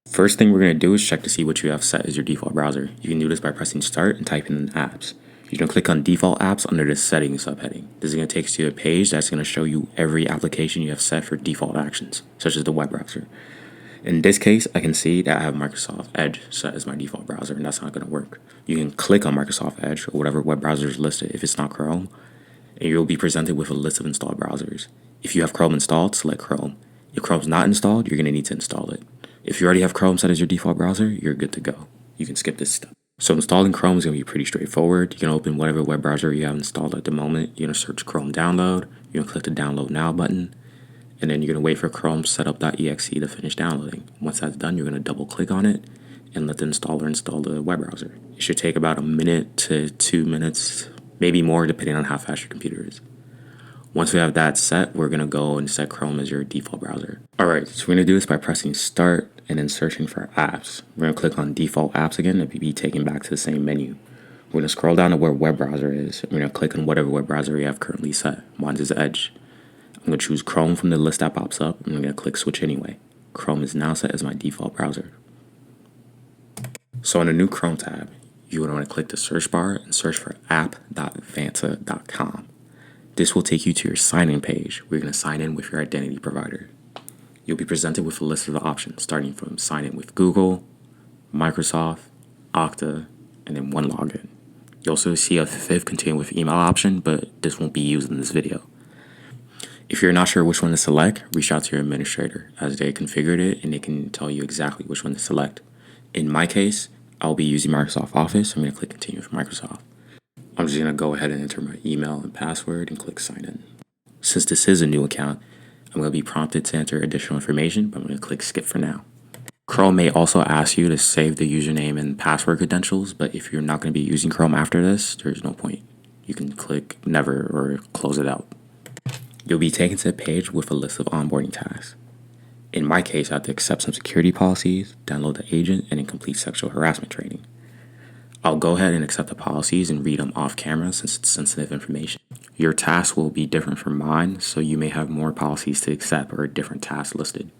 First thing we're going to do is check to see what you have set as your default browser. You can do this by pressing start and typing in apps. You're going to click on default apps under the settings subheading. This is going to take you to a page that's going to show you every application you have set for default actions, such as the web browser. In this case, I can see that I have Microsoft Edge set as my default browser, and that's not going to work. You can click on Microsoft Edge or whatever web browser is listed if it's not Chrome, and you'll be presented with a list of installed browsers. If you have Chrome installed, select Chrome. If Chrome's not installed, you're going to need to install it. If you already have Chrome set as your default browser, you're good to go. You can skip this step. So installing Chrome is going to be pretty straightforward. You can open whatever web browser you have installed at the moment. You're going to search Chrome download. You're going to click the download now button. And then you're going to wait for Chrome setup.exe to finish downloading. Once that's done, you're going to double click on it and let the installer install the web browser. It should take about 1 minute to 2 minutes, maybe more depending on how fast your computer is. Once we have that set, we're going to go and set Chrome as your default browser. Alright, so we're going to do this by pressing start and then searching for apps. We're going to click on default apps again to be taken back to the same menu. We're going to scroll down to where web browser is. We're going to click on whatever web browser you have currently set. Mine is Edge. I'm going to choose Chrome from the list that pops up, and I'm going to click switch anyway. Chrome is now set as my default browser. So in the new Chrome tab, you would want to click the search bar and search for app.vanta.com. This will take you to your sign-in page where you're going to sign in with your identity provider. You'll be presented with a list of the options starting from sign in with Google, Microsoft, Okta, and then one login. You'll also see a fifth continue with email option, but this won't be used in this video. If you're not sure which one to select, reach out to your administrator as they configured it and they can tell you exactly which one to select. In my case, I'll be using Microsoft Office. I'm going to click continue with Microsoft. I'm just going to go ahead and enter my email and password and click sign in. Since this is a new account, I'm going to be prompted to enter additional information, but I'm going to click skip for now. Chrome may also ask you to save the username and password credentials, but if you're not going to be using Chrome after this, there's no point. You can click never or close it out. You'll be taken to a page with a list of onboarding tasks. In my case, I have to accept some security policies, download the agent, and then complete sexual harassment training. I'll go ahead and accept the policies and read them off camera since it's sensitive information. Your task will be different from mine, so you may have more policies to accept or different tasks listed.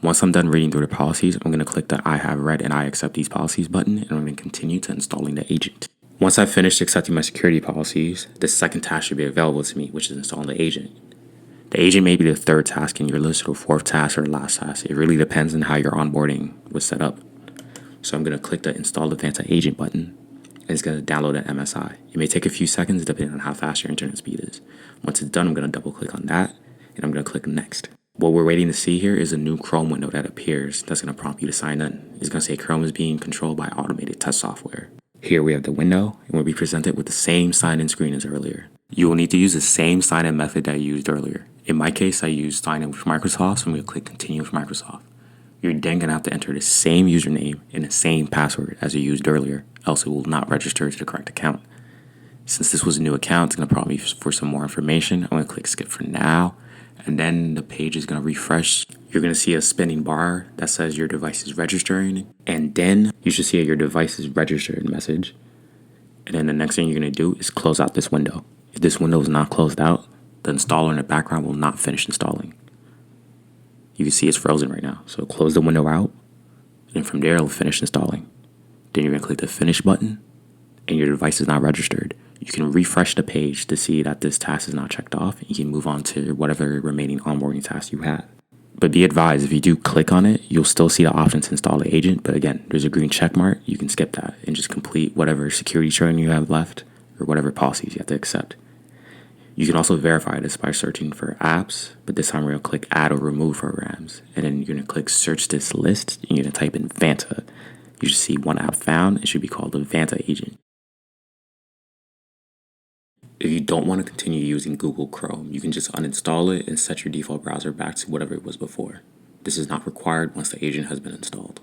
Once I'm done reading through the policies, I'm going to click the I have read and I accept these policies button, and I'm going to continue to installing the agent. Once I've finished accepting my security policies, the second task should be available to me, which is installing the agent. The agent may be the third task in your list or fourth task or last task. It really depends on how your onboarding was set up. So I'm going to click the install the Vanta agent button and it's going to download an MSI. It may take a few seconds depending on how fast your internet speed is. Once it's done, I'm going to double click on that and I'm going to click next. What we're waiting to see here is a new Chrome window that appears that's going to prompt you to sign in. It's going to say Chrome is being controlled by automated test software. Here we have the window and we'll be presented with the same sign-in screen as earlier. You will need to use the same sign-in method that you used earlier. In my case, I used sign in with Microsoft, so I'm going to click continue with Microsoft. You're then going to have to enter the same username and the same password as you used earlier, else it will not register to the correct account. Since this was a new account, it's going to prompt me for some more information. I'm going to click skip for now, and then the page is going to refresh. You're going to see a spinning bar that says your device is registering, and then you should see your device is registered message. And then the next thing you're going to do is close out this window. If this window is not closed out, the installer in the background will not finish installing. You can see it's frozen right now. So close the window out, and from there it'll finish installing. Then you're going to click the finish button, and your device is not registered. You can refresh the page to see that this task is not checked off, and you can move on to whatever remaining onboarding tasks you have. But be advised, if you do click on it, you'll still see the option to install the agent, but again, there's a green check mark. You can skip that and just complete whatever security training you have left or whatever policies you have to accept. You can also verify this by searching for apps, but this time we're going to click add or remove programs. And then you're going to click search this list and you're going to type in Vanta. You should see one app found. It should be called the Vanta agent. If you don't want to continue using Google Chrome, you can just uninstall it and set your default browser back to whatever it was before. This is not required once the agent has been installed.